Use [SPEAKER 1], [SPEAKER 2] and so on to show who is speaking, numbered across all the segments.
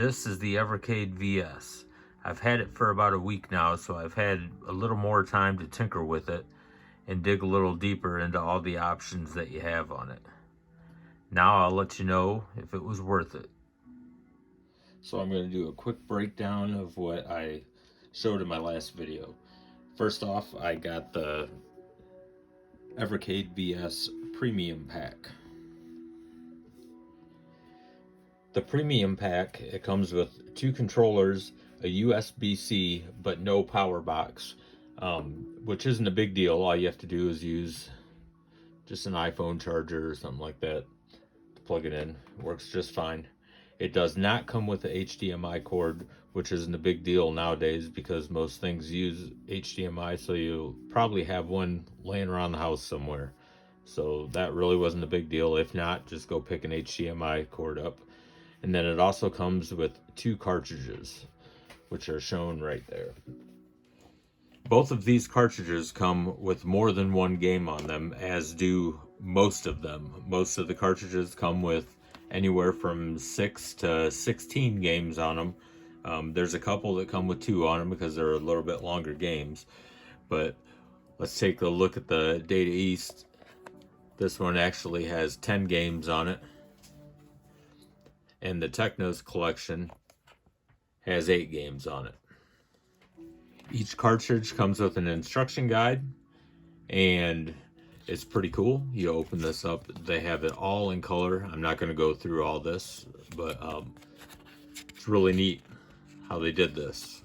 [SPEAKER 1] This is the Evercade VS. I've had it for about a week now, so I've had a little more time to tinker with it and dig a little deeper into all the options that you have on it. Now I'll let you know if it was worth it. So I'm going to do a quick breakdown of what I showed in my last video. First off, I got the Evercade VS Premium Pack. The Premium Pack, it comes with 2 controllers, a USB-C, but no power box, which isn't a big deal. All you have to do is use just an iPhone charger or something like that to plug it in. It works just fine. It does not come with a HDMI cord, which isn't a big deal nowadays because most things use HDMI, so you'll probably have one laying around the house somewhere. So that really wasn't a big deal. If not, just go pick an HDMI cord up. And then it also comes with 2 cartridges, which are shown right there. Both of these cartridges come with more than one game on them, as do most of them. Most of the cartridges come with anywhere from 6 to 16 games on them. There's a couple that come with 2 on them because they're a little bit longer games. But let's take a look at the Data East. This one actually has 10 games on it. And the Technos collection has 8 games on it. Each cartridge comes with an instruction guide, and it's pretty cool. You open this up, they have it all in color. I'm not going to go through all this, but it's really neat how they did this.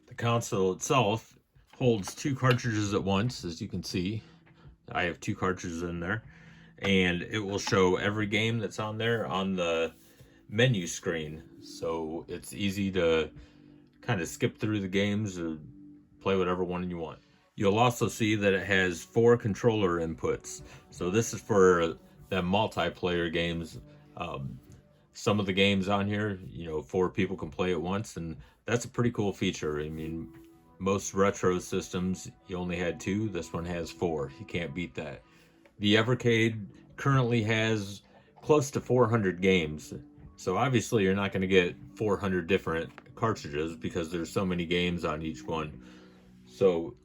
[SPEAKER 1] The console itself holds 2 cartridges at once, as you can see. I have 2 cartridges in there. And it will show every game that's on there on the menu screen. So it's easy to kind of skip through the games or play whatever one you want. You'll also see that it has 4 controller inputs. So this is for the multiplayer games. Some of the games on here, 4 people can play at once, and that's a pretty cool feature. I mean, most retro systems, you only had 2. This one has 4. You can't beat that. The Evercade currently has close to 400 games. So obviously you're not going to get 400 different cartridges because there's so many games on each one. So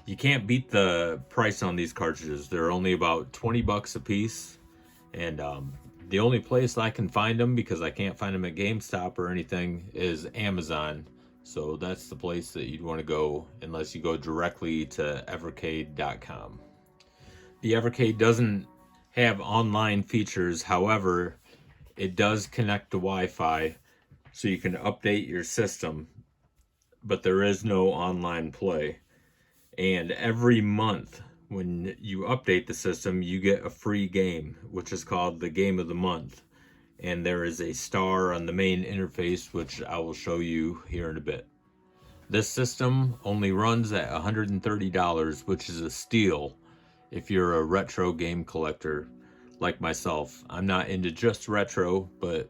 [SPEAKER 1] you can't beat the price on these cartridges. They're only about 20 bucks a piece. And the only place I can find them, because I can't find them at GameStop or anything, is Amazon. So that's the place that you'd want to go unless you go directly to evercade.com. The Evercade doesn't have online features. However, it does connect to Wi-Fi, so you can update your system, but there is no online play. And every month when you update the system, you get a free game, which is called the Game of the Month. And there is a star on the main interface, which I will show you here in a bit. This system only runs at $130, which is a steal if you're a retro game collector like myself. I'm not into just retro, but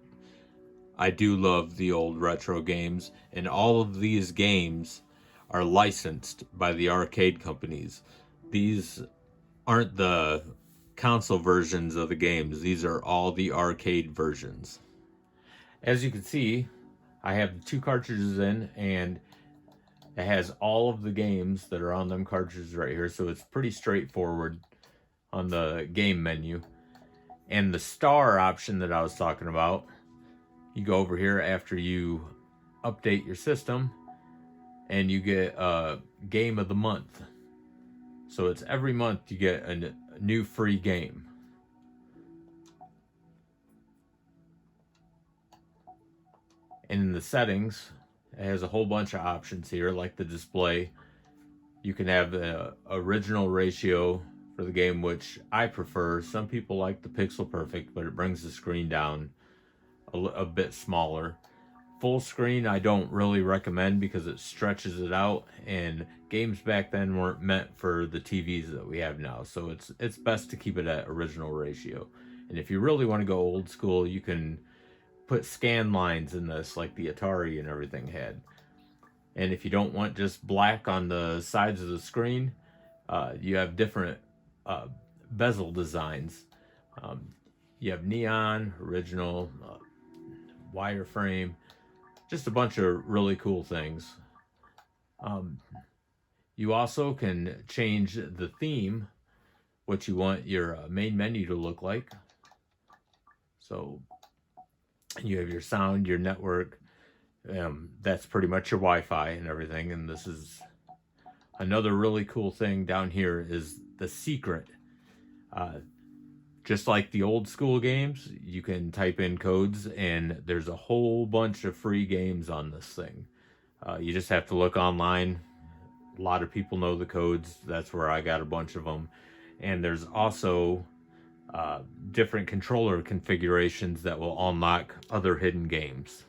[SPEAKER 1] I do love the old retro games, and all of these games are licensed by the arcade companies. These aren't the console versions of the games. These are all the arcade versions. As you can see, I have the 2 cartridges in, and it has all of the games that are on them cartridges right here, so it's pretty straightforward on the game menu. And the star option that I was talking about, you go over here after you update your system, and you get a Game of the Month. So it's every month you get a new free game. And in the settings, it has a whole bunch of options here, like the display. You can have the original ratio for the game, which I prefer. Some people like the pixel perfect, but it brings the screen down a bit smaller. Full screen I don't really recommend because it stretches it out, and games back then weren't meant for the TVs that we have now, so it's best to keep it at original ratio. And if you really want to go old school, you can put scan lines in this like the Atari and everything had. And if you don't want just black on the sides of the screen, you have different bezel designs. You have neon, original, wireframe, just a bunch of really cool things. You also can change the theme, what you want your main menu to look like. So you have your sound, your network. That's pretty much your Wi-Fi and everything. And this is another really cool thing down here is the secret. Just like the old school games, you can type in codes and there's a whole bunch of free games on this thing. You just have to look online. A lot of people know the codes. That's where I got a bunch of them. And there's also different controller configurations that will unlock other hidden games.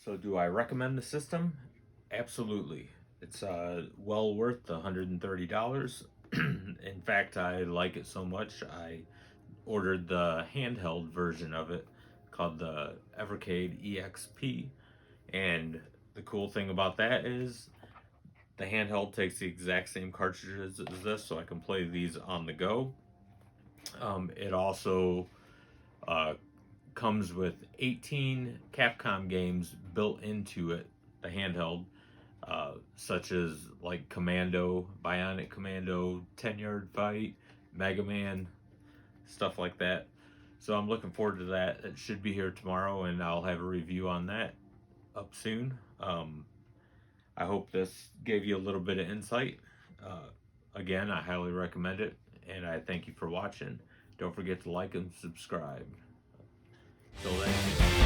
[SPEAKER 1] So do I recommend the system? Absolutely. It's well worth the $130. In fact, I like it so much, I ordered the handheld version of it called the Evercade EXP. And the cool thing about that is the handheld takes the exact same cartridges as this, so I can play these on the go. It also uh, comes with 18 Capcom games built into it, the handheld, such as like Commando, Bionic Commando, 10-Yard Fight, Mega Man, stuff like that. So I'm looking forward to that. It should be here tomorrow, and I'll have a review on that up soon. I hope this gave you a little bit of insight. Again, I highly recommend it, and I thank you for watching. Don't forget to like and subscribe. Till then.